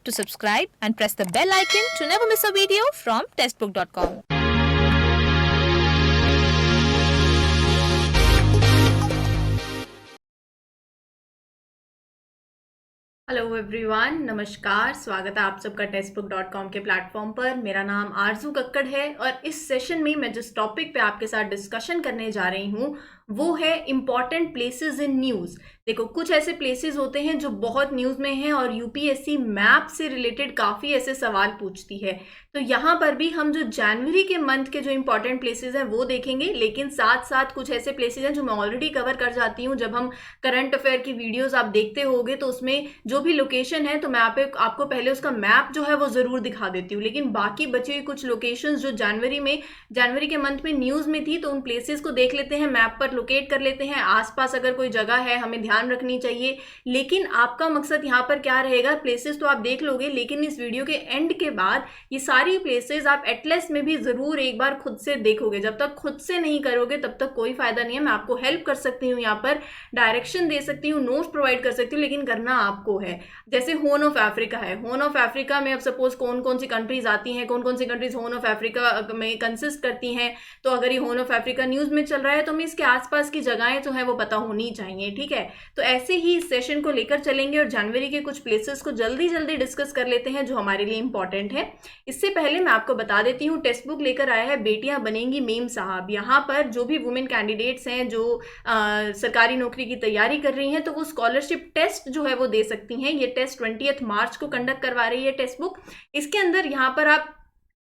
forget to subscribe and press the bell icon to never miss a video from testbook.com. Hello everyone, नमस्कार। स्वागत है आप सबका टेक्स्टबुक.com के प्लेटफॉर्म पर। मेरा नाम आरजू कक्कड़ है और इस सेशन में मैं जिस टॉपिक पे आपके साथ डिस्कशन करने जा रही हूँ वो है इम्पॉर्टेंट प्लेसेस इन न्यूज़। देखो, कुछ ऐसे प्लेसेस होते हैं जो बहुत न्यूज़ में हैं और यूपीएससी मैप से रिलेटेड काफ़ी ऐसे सवाल पूछती है। तो यहाँ पर भी हम जो जनवरी के मंथ के जो इम्पॉर्टेंट प्लेसेस हैं वो देखेंगे, लेकिन साथ साथ कुछ ऐसे प्लेसेस हैं जो मैं ऑलरेडी कवर कर जाती हूँ। जब हम करंट अफेयर की वीडियोज़ आप देखते होगे तो उसमें जो भी लोकेशन है तो मैं आपको पहले उसका मैप जो है वो ज़रूर दिखा देती हूँ। लेकिन बाकी बची हुई कुछ लोकेशंस जो जनवरी के मंथ में न्यूज़ में थी, तो उन प्लेसेस को देख लेते हैं, मैप पर लोकेट कर लेते हैं। आसपास अगर कोई जगह है हमें ध्यान रखनी चाहिए। लेकिन आपका मकसद यहाँ पर क्या रहेगा, प्लेसेस तो आप देख लोगे, लेकिन इस वीडियो के एंड के बाद ये सारी प्लेसेस आप एटलस में भी ज़रूर एक बार खुद से देखोगे। जब तक खुद से नहीं करोगे तब तक कोई फायदा नहीं है। मैं आपको हेल्प कर सकती हूँ, यहाँ पर डायरेक्शन दे सकती हूँ, नोट्स प्रोवाइड कर सकती हूँ, लेकिन करना आपको है। जैसे हॉर्न ऑफ अफ्रीका है, हॉर्न ऑफ अफ्रीका में अब सपोज कौन कौन सी कंट्रीज आती हैं, कौन कौन सी कंट्रीज हॉर्न ऑफ अफ्रीका में कंसिस्ट करती हैं। तो अगर ये हॉर्न ऑफ अफ्रीका न्यूज़ में चल रहा है तो हमें इसके आसपास की जगहें जो है वो पता होनी चाहिए, ठीक है। तो ऐसे ही इस सेशन को लेकर चलेंगे और जनवरी के कुछ प्लेसेस को जल्दी जल्दी डिस्कस कर लेते हैं जो हमारे लिए इंपॉर्टेंट है। इससे पहले मैं आपको बता देती हूँ, टेक्स्ट बुक लेकर आया है बेटियां बनेंगी मेम साहब। यहाँ पर जो भी वुमेन कैंडिडेट्स हैं जो सरकारी नौकरी की तैयारी कर रही हैं तो वो स्कॉलरशिप टेस्ट जो है वो दे सकती हैं। ये टेस्ट 20 मार्च को कंडक्ट करवा रही है टेक्स्ट बुक। इसके अंदर यहाँ पर आप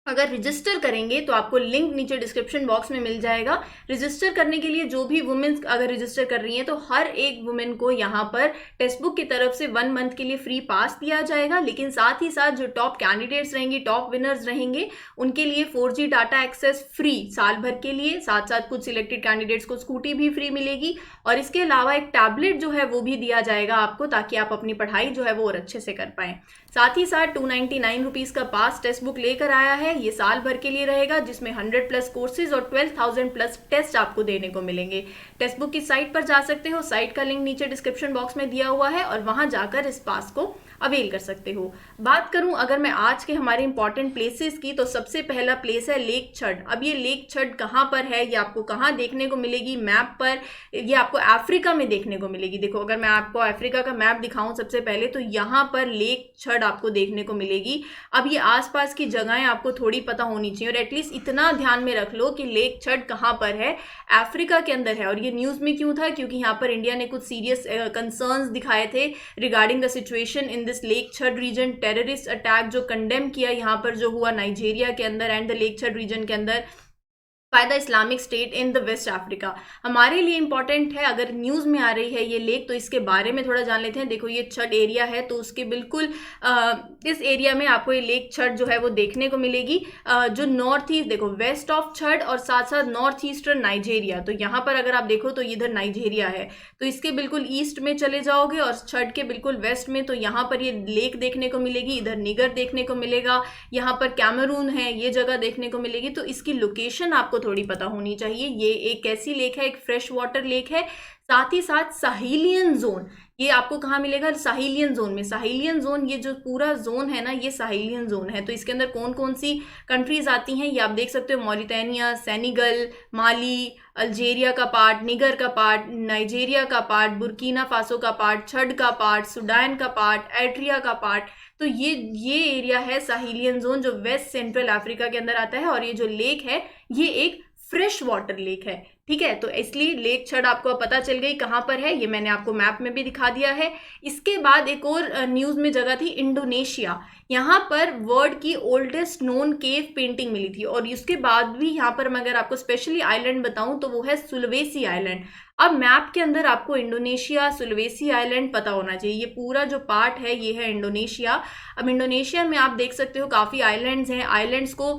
अगर रजिस्टर करेंगे तो आपको लिंक नीचे डिस्क्रिप्शन बॉक्स में मिल जाएगा। रजिस्टर करने के लिए जो भी वुमेन अगर रजिस्टर कर रही हैं तो हर एक वुमेन को यहाँ पर टेक्स्ट बुक की तरफ से 1 मंथ के लिए फ्री पास दिया जाएगा। लेकिन साथ ही साथ जो टॉप कैंडिडेट्स रहेंगे, टॉप विनर्स रहेंगे, उनके लिए 4G डाटा एक्सेस फ्री साल भर के लिए। साथ साथ कुछ सिलेक्टेड कैंडिडेट्स को स्कूटी भी फ्री मिलेगी और इसके अलावा एक टैबलेट जो है वो भी दिया जाएगा आपको, ताकि आप अपनी पढ़ाई जो है वो और अच्छे से कर पाएं। साथ ही साथ 299 रुपीज़ का पास टेक्स्ट बुक लेकर आया है। ये साल भर के लिए रहेगा, जिसमें 100+ कोर्सेज और 12,000+ टेस्ट आपको देने को मिलेंगे। टेक्स्ट बुक की साइट पर जा सकते हो, साइट का लिंक नीचे डिस्क्रिप्शन बॉक्स में दिया हुआ है और वहां जाकर इस पास को अवेल कर सकते हो। बात करूं अगर मैं आज के हमारे इंपॉर्टेंट प्लेसेस की, तो सबसे पहला प्लेस है लेक छड़। अब ये लेक छड़ कहाँ पर है, ये आपको कहाँ देखने को मिलेगी मैप पर, ये आपको अफ्रीका में देखने को मिलेगी। देखो, अगर मैं आपको अफ्रीका का मैप दिखाऊं सबसे पहले, तो यहाँ पर लेक छड़ आपको देखने को मिलेगी। अब ये आसपास की जगहें आपको थोड़ी पता होनी चाहिए और एटलीस्ट इतना ध्यान में रख लो कि लेक छड़ कहाँ पर है, अफ्रीका के अंदर है। और ये न्यूज़ में क्यों था, क्योंकि यहाँ पर इंडिया ने कुछ सीरियस कंसर्न्स दिखाए थे regarding the situation in this Lake Chad region. Terrorist attack जो कंडेम किया यहाँ पर जो हुआ नाइजीरिया के अंदर and the Lake Chad region के अंदर by the Islamic State in the West Africa, हमारे लिए इंपॉर्टेंट है। अगर न्यूज़ में आ रही है ये लेक तो इसके बारे में थोड़ा जान लेते हैं। देखो, ये छड़ एरिया है तो उसके बिल्कुल इस एरिया में आपको ये लेक छड़ जो है वो देखने को मिलेगी। जो नॉर्थ ईस्ट, देखो वेस्ट ऑफ छड़ और साथ साथ नॉर्थ ईस्टर्न नाइजेरिया। तो यहाँ पर अगर आप देखो तो इधर नाइजेरिया है, तो इसके बिल्कुल ईस्ट में चले जाओगे और छड़ के बिल्कुल वेस्ट में तो यहाँ पर ये लेक देखने को मिलेगी। इधर निगर देखने को मिलेगा, यहाँ पर कैमरून है, ये जगह देखने को मिलेगी। तो इसकी लोकेशन आपको थोड़ी पता होनी चाहिए। ये एक कैसी लेक है, एक फ्रेश वाटर लेक है। साथ ही साथ साहिलियन जोन, ये आपको कहाँ मिलेगा, साहिलियन जोन में। साहिलियन जोन, ये जो पूरा जोन है ना, ये साहिलियन जोन है। तो इसके अंदर कौन कौन सी कंट्रीज आती हैं ये आप देख सकते हो। मॉरिटानिया, सेनेगल, माली, अल्जीरिया का पार्ट, निगर का पार्ट, नाइजीरिया का पार्ट, बुर्किना फासो का पार्ट, छड़ का पार्ट, सूडान का पार्ट, एरिट्रिया का पार्ट। तो ये एरिया है साहिलियन जोन जो वेस्ट सेंट्रल अफ्रीका के अंदर आता है। और ये जो लेक है ये एक फ्रेश वाटर लेक है, ठीक है। तो इसलिए लेक छड़ आपको पता चल गई कहाँ पर है, ये मैंने आपको मैप में भी दिखा दिया है। इसके बाद एक और न्यूज़ में जगह थी इंडोनेशिया। यहाँ पर वर्ल्ड की ओल्डेस्ट नोन केव पेंटिंग मिली थी। और इसके बाद भी यहाँ पर मैं अगर आपको स्पेशली आइलैंड बताऊँ तो वो है सुलवेसी आइलैंड। अब मैप के अंदर आपको इंडोनेशिया, सुलवेसी आइलैंड पता होना चाहिए। ये पूरा जो पार्ट है ये है इंडोनेशिया। अब इंडोनेशिया में आप देख सकते हो काफ़ी आइलैंड्स हैं। आइलैंड्स को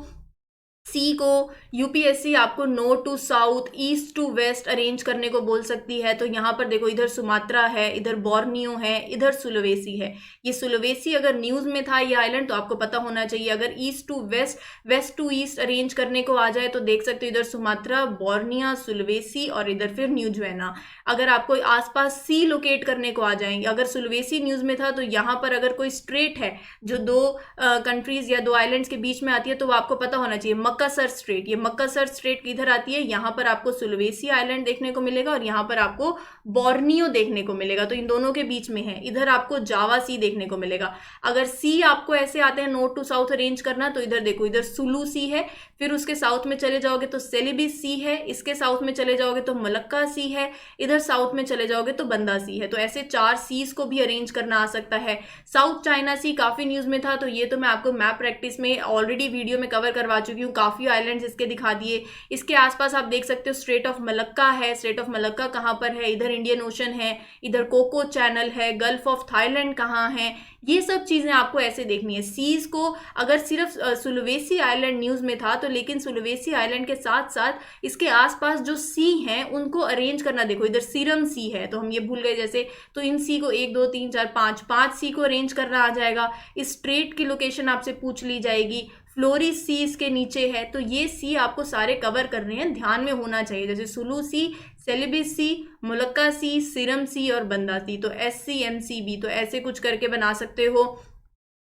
सी को यूपीएससी आपको north to south, east to west arrange करने को बोल सकती है। तो यहाँ पर देखो, इधर सुमात्रा है, इधर बोर्नियो है, इधर सुलोवेसी है। ये सुलोवेसी अगर न्यूज़ में था ये आइलैंड तो आपको पता होना चाहिए। अगर east to west, west to east arrange करने को आ जाए तो देख सकते हो इधर सुमात्रा, बोर्निया, सुलोवेसी और इधर फिर न्यू ज्वेना। अगर आपको आसपास सी लोकेट करने को आ जाएंगे, अगर सुलोवेसी न्यूज़ में था तो यहाँ पर अगर कोई स्ट्रेट है जो दो कंट्रीज या दो आइलैंड्स के बीच में आती है तो वो आपको पता होना चाहिए, मक्कासर स्ट्रेट। ये मक्कासर स्ट्रेट किधर आती है? यहाँ पर आपको सुलोवेसी आइलैंड देखने को मिलेगा और यहाँ पर आपको बोर्नियो देखने को मिलेगा, तो इन दोनों के बीच में है। इधर आपको जावा सी देखने को मिलेगा। अगर सी आपको ऐसे आते हैं नॉर्थ टू साउथ अरेंज करना, तो इधर देखो, इधर सुलू सी है, फिर उसके साउथ में चले जाओगे तो सेलिबिस सी है, इसके साउथ में चले जाओगे तो मलक्का सी है, इधर साउथ में चले जाओगे तो बंदा सी है। तो ऐसे 4 सीज को भी अरेंज करना आ सकता है। साउथ चाइना सी काफी न्यूज में था, तो ये तो मैं आपको मैप प्रैक्टिस में ऑलरेडी वीडियो में कवर करवा चुकी हूँ, काफी आइलैंड्स इसके दिखा दिए। इसके आसपास आप देख सकते हो स्ट्रेट ऑफ मलक्का है। स्ट्रेट ऑफ मलक्का कहाँ पर है? इधर इंडियन ओशन है, इधर कोको चैनल है, गल्फ ऑफ थाईलैंड कहाँ है, ये सब चीजें आपको ऐसे देखनी है। सीज को अगर सिर्फ सुलोवेसी आइलैंड न्यूज में था तो, लेकिन सुलोवेसी आइलैंड के साथ साथ इसके आसपास जो सी हैं उनको अरेंज करना। देखो, इधर सीरम सी है तो हम ये भूल गए जैसे, तो इन सी को 1 2 3 4 5 सी को अरेंज करना आ जाएगा। इस स्ट्रेट की लोकेशन आपसे पूछ ली जाएगी। फ्लोरिस सी इसके नीचे है, तो ये सी आपको सारे कवर करने हैं, ध्यान में होना चाहिए। जैसे सुलू सी, सेलिबिस सी, मुलक्का सी, सिरम सी और बंदा सी, तो SCMCB, तो ऐसे कुछ करके बना सकते हो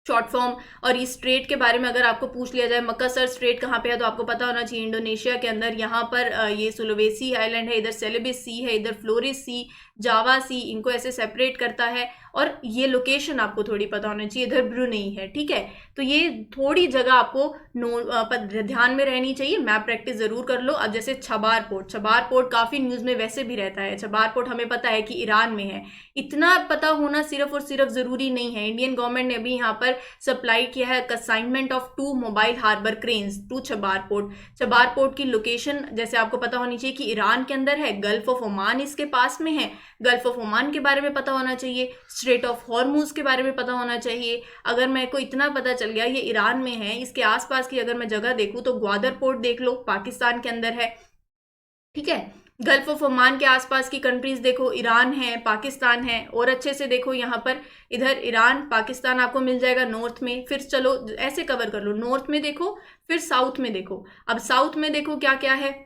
शॉर्ट फॉर्म। और इस स्ट्रेट के बारे में अगर आपको पूछ लिया जाए, मक्कासर स्ट्रेट कहाँ पे है, तो आपको पता होना चाहिए इंडोनेशिया के अंदर। यहाँ पर ये सुलोवेसी आइलैंड है, इधर सेलिबिस सी है, इधर फ्लोरिस सी, जावा सी, इनको ऐसे सेपरेट करता है। और ये लोकेशन आपको थोड़ी पता होनी चाहिए, इधर ब्रुनेई है, ठीक है। तो ये थोड़ी जगह आपको ध्यान में रहनी चाहिए, मैप प्रैक्टिस जरूर कर लो। अब जैसे छबार पोर्ट, छबार पोर्ट काफी न्यूज में वैसे भी रहता है। छबार पोर्ट हमें पता है कि ईरान में है, इतना पता होना सिर्फ और सिर्फ जरूरी नहीं है। इंडियन गवर्नमेंट ने अभी यहाँ पर सप्लाई किया है assignment of 2 mobile harbour cranes to Chabahar port. Chabahar port की लोकेशन जैसे आपको पता होनी चाहिए कि ईरान के अंदर है, गल्फ ऑफ ओमान इसके पास में है, गल्फ ऑफ ओमान के बारे में पता होना चाहिए, स्ट्रेट ऑफ हॉर्मुज के बारे में पता होना चाहिए। अगर मेरे को इतना पता चल गया ये ईरान में है, इसके आसपास की अगर मैं जगह देखूं तो ग्वादर पोर्ट देख लो, पाकिस्तान के अंदर है, ठीक है। गल्फ ऑफ ओमान के आसपास की कंट्रीज देखो, ईरान है, पाकिस्तान है। और अच्छे से देखो यहाँ पर, इधर ईरान, पाकिस्तान आपको मिल जाएगा नॉर्थ में। फिर चलो ऐसे कवर कर लो, नॉर्थ में देखो, फिर साउथ में देखो। अब साउथ में देखो क्या क्या है,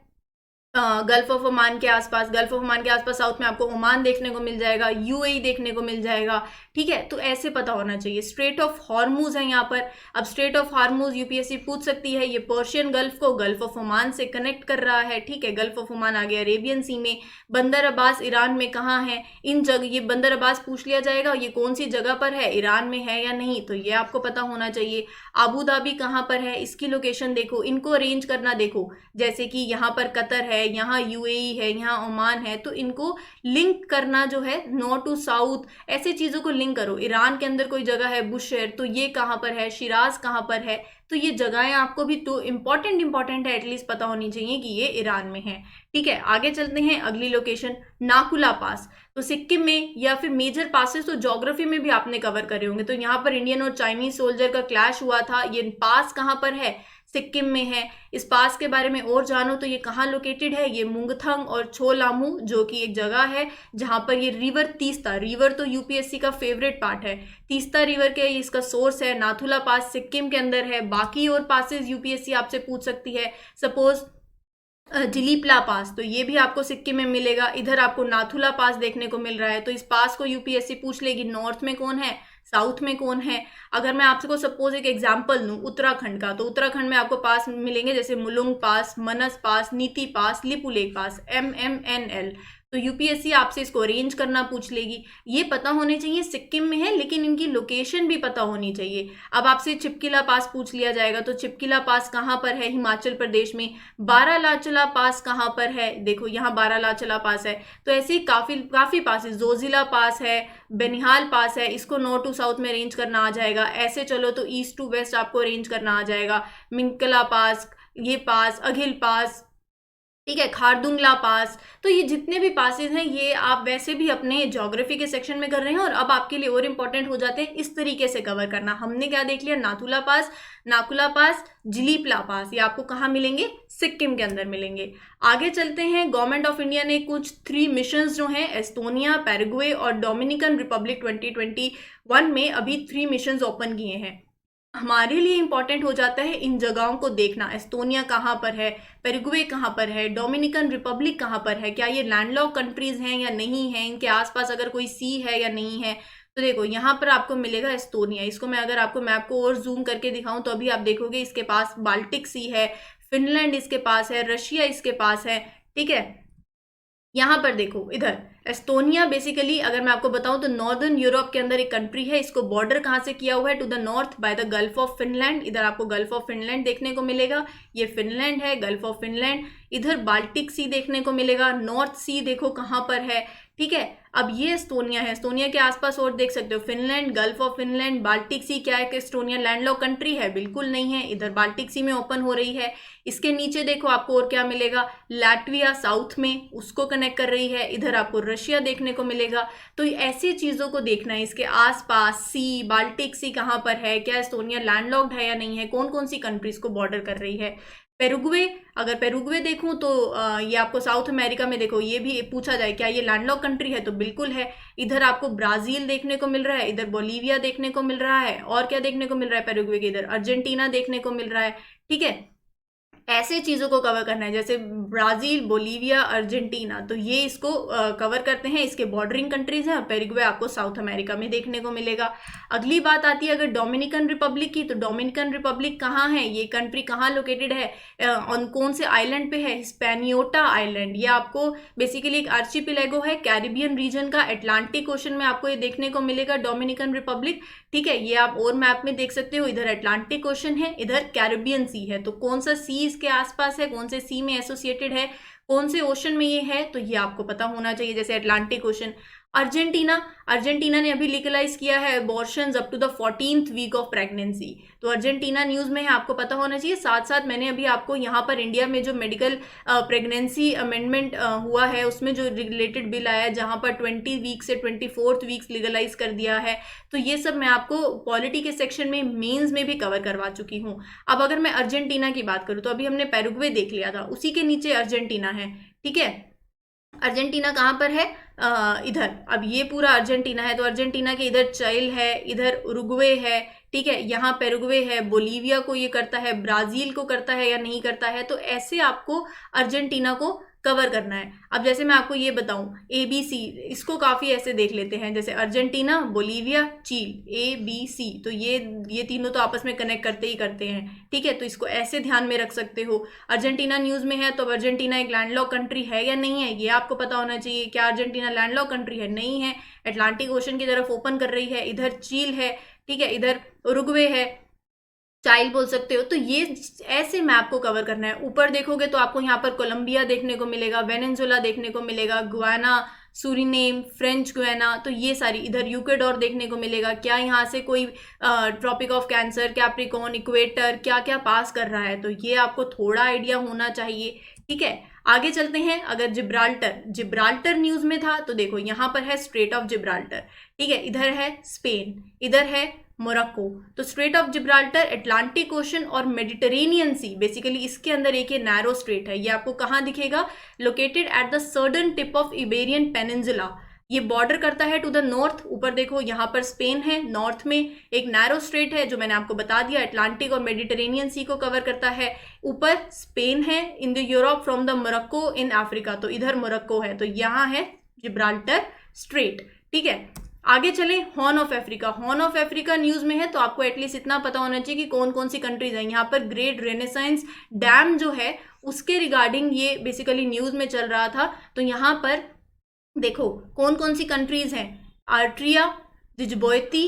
गल्फ ऑफ ओमान के आसपास, गल्फ ऑफ ओमान के आसपास साउथ में आपको ओमान देखने को मिल जाएगा, UAE देखने को मिल जाएगा, ठीक है। तो ऐसे पता होना चाहिए। स्ट्रेट ऑफ हॉर्मुज है यहाँ पर। अब स्ट्रेट ऑफ हॉर्मुज यूपीएससी पूछ सकती है, ये पर्शियन गल्फ को गल्फ ऑफ ओमान से कनेक्ट कर रहा है, ठीक है। गल्फ ऑफ ओमान आ गया अरेबियन सी में। बंदर अब्बास ईरान में कहाँ है? इन जगह, ये बंदर अब्बास पूछ लिया जाएगा, ये कौन सी जगह पर है, ईरान में है या नहीं, तो ये आपको पता होना चाहिए। अबू धाबी कहाँ पर है, इसकी लोकेशन देखो, इनको अरेंज करना देखो। जैसे कि यहाँ पर कतर है, यहाँ UAE है, यहाँ ओमान है, तो इनको लिंक करना जो है नॉर्थ टू साउथ, ऐसे चीजों को लिंक करो। ईरान के अंदर कोई जगह है बुशेर, तो ये कहाँ पर है, शिराज कहाँ पर है, तो ये जगहें आपको भी तो इंपॉर्टेंट है, एटलीस्ट पता होनी चाहिए कि ये ईरान में है, ठीक है। आगे चलते हैं, अगली लोकेशन नाकुला पास, तो सिक्किम में, या फिर मेजर पासेस तो ज्योग्राफी में भी आपने कवर करे होंगे। तो यहाँ पर इंडियन और चाइनीज सोल्जर का क्लैश हुआ था, ये पास कहाँ पर है, सिक्किम में है। इस पास के बारे में और जानो तो ये कहाँ लोकेटेड है, ये मुंगथंग और छोलामू, जो कि एक जगह है जहां पर ये रिवर तीस्ता, रिवर तो यूपीएससी का फेवरेट पार्ट है, तीस्ता रिवर के इसका सोर्स है। नाथुला पास सिक्किम के अंदर है। बाकी और पासेस यूपीएससी आपसे पूछ सकती है, सपोज जिलीपला पास, तो ये भी आपको सिक्किम में मिलेगा। इधर आपको नाथुला पास देखने को मिल रहा है, तो इस पास को यूपीएससी पूछ लेगी, नॉर्थ में कौन है, साउथ में कौन है। अगर मैं आपसे को सपोज एक एग्जांपल दूं उत्तराखंड का, तो उत्तराखंड में आपको पास मिलेंगे जैसे मुलुंग पास, मनस पास, नीति पास, लिपुलेख पास, MMNL। तो यूपीएससी आपसे इसको अरेंज करना पूछ लेगी। ये पता होने चाहिए सिक्किम में है, लेकिन इनकी लोकेशन भी पता होनी चाहिए। अब आपसे चिपकिला पास पूछ लिया जाएगा, तो चिपकिला पास कहाँ पर है, हिमाचल प्रदेश में। बारालाचला पास कहाँ पर है, देखो यहाँ बारालाचला पास है। तो ऐसे ही काफी पास है, जोजिला पास है, बेनिहाल पास है, इसको नॉर्थ टू साउथ में अरेंज करना आ जाएगा। ऐसे चलो तो ईस्ट टू वेस्ट आपको अरेंज करना आ जाएगा। मिंकला पास, ये पास, अघिल पास, ठीक है, खारदुंगला पास। तो ये जितने भी पासेस हैं ये आप वैसे भी अपने ज्योग्राफी के सेक्शन में कर रहे हैं, और अब आपके लिए और इंपॉर्टेंट हो जाते हैं इस तरीके से कवर करना। हमने क्या देख लिया, नाथुला पास, नाकुला पास, जिलीपला पास, ये आपको कहाँ मिलेंगे, सिक्किम के अंदर मिलेंगे। आगे चलते हैं, गवर्नमेंट ऑफ इंडिया ने कुछ 3 मिशंस जो हैं एस्टोनिया, पैराग्वे और डोमिनिकन रिपब्लिक 2021 में अभी 3 मिशंस ओपन किए हैं। हमारे लिए इंपॉर्टेंट हो जाता है इन जगहों को देखना, एस्टोनिया कहाँ पर है, पेरुग्वे कहाँ पर है, डोमिनिकन रिपब्लिक कहाँ पर है, क्या ये लैंडलॉक कंट्रीज हैं या नहीं है, इनके आसपास अगर कोई सी है या नहीं है। तो देखो यहाँ पर आपको मिलेगा एस्टोनिया। इसको मैं अगर आपको मैप को और जूम करके दिखाऊं तो अभी आप देखोगे इसके पास बाल्टिक सी है, फिनलैंड इसके पास है, रशिया इसके पास है। ठीक है, यहाँ पर देखो इधर एस्टोनिया बेसिकली अगर मैं आपको बताऊं तो नॉर्दर्न यूरोप के अंदर एक कंट्री है। इसको बॉर्डर कहाँ से किया हुआ है, to the north by the Gulf of Finland. इधर आपको गल्फ ऑफ फिनलैंड देखने को मिलेगा, ये फिनलैंड है, गल्फ ऑफ फिनलैंड। इधर बाल्टिक सी देखने को मिलेगा, नॉर्थ सी देखो कहाँ पर है। ठीक है, अब ये एस्टोनिया है, एस्टोनिया के आसपास और देख सकते हो Finland, Gulf of Finland, Baltic Sea. क्या है कि एस्टोनिया लैंडलॉक कंट्री है, बिल्कुल नहीं है, इधर बाल्टिक सी में ओपन हो रही है। इसके नीचे देखो आपको और क्या मिलेगा, लैटविया साउथ में, उसको कनेक्ट कर रही है। इधर आपको रशिया देखने को मिलेगा। तो ऐसी चीजों को देखना है, इसके आसपास सी, बाल्टिक सी कहाँ पर है, क्या एस्टोनिया लैंडलॉक्ड है या नहीं है, कौन कौन सी कंट्रीज को बॉर्डर कर रही है। पेरुग्वे, अगर पेरुग्वे देखूं तो ये आपको साउथ अमेरिका में, देखो ये भी पूछा जाए क्या ये लैंडलॉक कंट्री है, तो बिल्कुल है। इधर आपको ब्राजील देखने को मिल रहा है, इधर बोलीविया देखने को मिल रहा है, और क्या देखने को मिल रहा है पेरुग्वे के इधर, अर्जेंटीना देखने को मिल रहा है। ठीक है, ऐसे चीजों को कवर करना है जैसे ब्राजील, बोलीविया, अर्जेंटीना, तो ये इसको कवर करते हैं, इसके बॉर्डरिंग कंट्रीज हैं। और पेरुग्वे आपको साउथ अमेरिका में देखने को मिलेगा। अगली बात आती है अगर डोमिनिकन रिपब्लिक की, तो डोमिनिकन रिपब्लिक कहाँ है, ये कंट्री कहाँ लोकेटेड है, ऑन कौन से आइलैंड पे है, हिस्पैनियोटा आइलैंड। ये आपको बेसिकली एक आर्चिपिलेगो है कैरिबियन रीजन का, अटलांटिक ओशन में आपको ये देखने को मिलेगा डोमिनिकन रिपब्लिक। ठीक है, ये आप और मैप में देख सकते हो, इधर अटलांटिक ओशन है, इधर कैरिबियन सी है। तो कौन सा सी के आसपास है, कौन से सी में एसोसिएटेड है, कौन से ओशन में ये है, तो ये आपको पता होना चाहिए। जैसे अटलांटिक ओशन। अर्जेंटीना, अर्जेंटीना ने अभी लीगलाइज किया है abortions up to the 14th week of pregnancy. तो अर्जेंटीना न्यूज में है, आपको पता होना चाहिए। साथ साथ मैंने अभी आपको यहाँ पर इंडिया में जो मेडिकल प्रेगनेंसी अमेंडमेंट हुआ है उसमें जो रिलेटेड बिल आया है जहाँ पर 20 वीक से 24th वीक्स लीगलाइज कर दिया है। तो ये सब मैं आपको पॉलिटी के सेक्शन में मेंस में भी कवर करवा चुकी हूँ। अब अगर मैं अर्जेंटीना की बात करूँ तो अभी हमने पेरुग्वे देख लिया था, उसी के नीचे अर्जेंटीना है। ठीक है, अर्जेंटीना कहाँ पर है, इधर। अब ये पूरा अर्जेंटीना है, तो अर्जेंटीना के इधर चिली है, इधर उरुग्वे है। ठीक है, यहाँ पेरुग्वे है, बोलीविया को ये करता है, ब्राजील को करता है या नहीं करता है। तो ऐसे आपको अर्जेंटीना को कवर करना है। अब जैसे मैं आपको ये बताऊं ABC, इसको काफी ऐसे देख लेते हैं, जैसे अर्जेंटीना, बोलीविया, चील, ABC। तो ये तीनों तो आपस में कनेक्ट करते ही करते हैं। ठीक है, तो इसको ऐसे ध्यान में रख सकते हो। अर्जेंटीना न्यूज में है तो अब अर्जेंटीना एक लैंडलॉक कंट्री है या नहीं है, ये आपको पता होना चाहिए। क्या अर्जेंटीना लैंडलॉक कंट्री है, नहीं है, अटलांटिक ओशन की तरफ ओपन कर रही है। इधर चील है, ठीक है, इधर उरुग्वे है, चाइल्ड बोल सकते हो। तो ये ऐसे मैप को कवर करना है। ऊपर देखोगे तो आपको यहाँ पर कोलंबिया देखने को मिलेगा, वेनेजुएला देखने को मिलेगा, गुयाना, सूरीनेम, फ्रेंच गुयाना, तो ये सारी। इधर यूक्वेडोर देखने को मिलेगा। क्या यहाँ से कोई Tropic of Cancer, Capricorn, equator, क्या क्या पास कर रहा है, तो ये आपको थोड़ा आइडिया होना चाहिए। ठीक है, आगे चलते हैं। अगर जिब्राल्टर, जिब्राल्टर न्यूज में था तो देखो यहाँ पर है स्ट्रेट ऑफ जिब्राल्टर। ठीक है, इधर है स्पेन, इधर है मोरक्को। तो straight of Gibraltar Atlantic ocean और मेडिटेरेनियन सी, बेसिकली इसके अंदर एक ये नैरो स्ट्रेट है। ये आपको कहाँ दिखेगा, located at the southern tip of Iberian peninsula. ये बॉर्डर करता है टू द नॉर्थ। ऊपर देखो यहाँ पर स्पेन है, नॉर्थ में एक नैरो स्ट्रेट है जो मैंने आपको बता दिया, अटलांटिक और मेडिटेरेनियन सी को कवर करता है। ऊपर स्पेन है, in the Europe from the Morocco in Africa, तो इधर मोरक्को है, तो यहाँ है जिब्राल्टर स्ट्रेट। ठीक है, आगे चलें। Horn of Africa, horn of Africa news में है तो आपको एटलीस्ट इतना पता होना चाहिए कि कौन कौन सी कंट्रीज हैं। यहाँ पर ग्रेट रेनेसांस डैम जो है उसके रिगार्डिंग ये बेसिकली न्यूज में चल रहा था। तो यहाँ पर देखो कौन कौन सी कंट्रीज हैं, आर्ट्रिया, जिजबोती,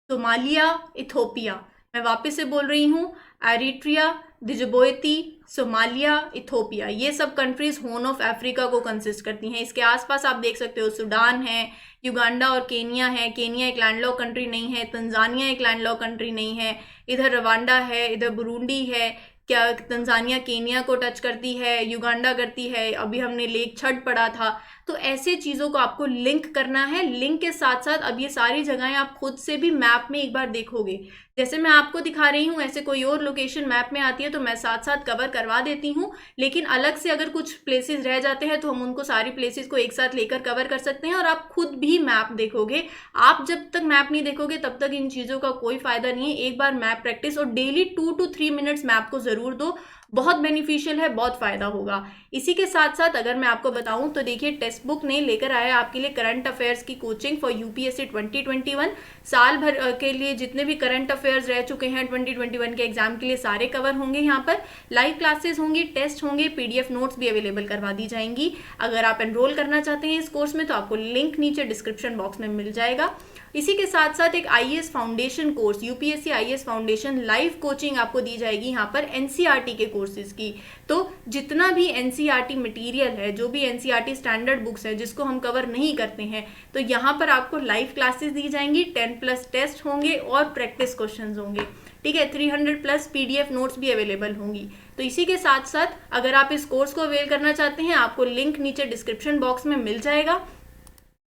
सोमालिया, इथोपिया। मैं वापस से बोल रही हूँ, एरिट्रिया, जिजबोती, सोमालिया, इथोपिया, ये सब कंट्रीज हॉर्न ऑफ अफ्रीका को कंसिस्ट करती हैं। इसके आसपास आप देख सकते हो सूडान है, युगांडा और केनिया है। केनिया एक लैंडलॉक कंट्री नहीं है, तंजानिया एक लैंडलॉक कंट्री नहीं है। इधर रवांडा है, इधर बुरुंडी है, क्या तंजानिया केनिया को टच करती है, युगांडा करती है, अभी हमने लेक छठ पढ़ा था। तो ऐसे चीज़ों को आपको लिंक करना है। लिंक के साथ साथ अब ये सारी जगहें आप खुद से भी मैप में एक बार देखोगे, जैसे मैं आपको दिखा रही हूँ ऐसे कोई और लोकेशन मैप में आती है तो मैं साथ साथ कवर करवा देती हूँ, लेकिन अलग से अगर कुछ प्लेसेस रह जाते हैं तो हम उनको सारी प्लेसेस को एक साथ लेकर कवर कर सकते हैं। और आप खुद भी मैप देखोगे, आप जब तक मैप नहीं देखोगे तब तक इन चीज़ों का कोई फायदा नहीं है। एक बार मैप प्रैक्टिस और डेली 2 to 3 मिनट्स मैप को ज़रूर दो, बहुत बेनिफिशियल है, बहुत फ़ायदा होगा। इसी के साथ साथ अगर मैं आपको बताऊं तो देखिए, टेक्स्ट बुक ने लेकर आया आपके लिए करंट अफेयर्स की कोचिंग फॉर यूपीएससी 2021। साल भर के लिए जितने भी करंट अफेयर्स रह चुके हैं 2021 के एग्जाम के लिए सारे कवर होंगे। यहाँ पर लाइव क्लासेस होंगी, टेस्ट होंगे, पीडीएफ नोट्स भी अवेलेबल करवा दी जाएंगी। अगर आप एनरोल करना चाहते हैं इस कोर्स में तो आपको लिंक नीचे डिस्क्रिप्शन बॉक्स में मिल जाएगा। इसी के साथ साथ एक IAS foundation course, UPSC IAS foundation live coaching आपको दी जाएगी यहाँ पर एनसीईआरटी के कोर्सेज की। तो जितना भी एनसीईआरटी मटेरियल है, जो भी एनसीईआरटी स्टैंडर्ड बुक्स है जिसको हम कवर नहीं करते हैं, तो यहाँ पर आपको लाइव क्लासेस दी जाएंगी, 10+ टेस्ट होंगे और प्रैक्टिस क्वेश्चंस होंगे। ठीक है, 300+ पीडीएफ नोट्स भी अवेलेबल होंगी। तो इसी के साथ साथ अगर आप इस कोर्स को अवेल करना चाहते हैं, आपको लिंक नीचे डिस्क्रिप्शन बॉक्स में मिल जाएगा।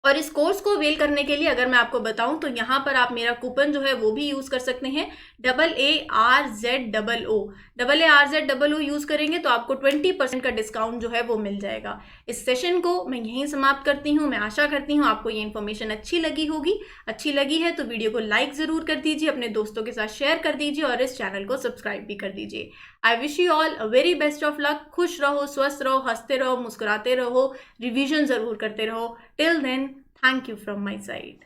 और इस कोर्स को अवेल करने के लिए अगर मैं आपको बताऊं तो यहाँ पर आप मेरा कूपन जो है वो भी यूज़ कर सकते हैं, AARZOO यूज़ करेंगे तो आपको 20% का डिस्काउंट जो है वो मिल जाएगा। इस सेशन को मैं यहीं समाप्त करती हूँ। मैं आशा करती हूँ आपको ये इन्फॉर्मेशन अच्छी लगी होगी। अच्छी लगी है तो वीडियो को लाइक ज़रूर कर दीजिए, अपने दोस्तों के साथ शेयर कर दीजिए और इस चैनल को सब्सक्राइब भी कर दीजिए। I wish you all a very best of luck. खुश रहो, स्वस्थ रहो, हंसते रहो, मुस्कुराते रहो, रिविजन ज़रूर करते रहो। Till then, thank you from my side.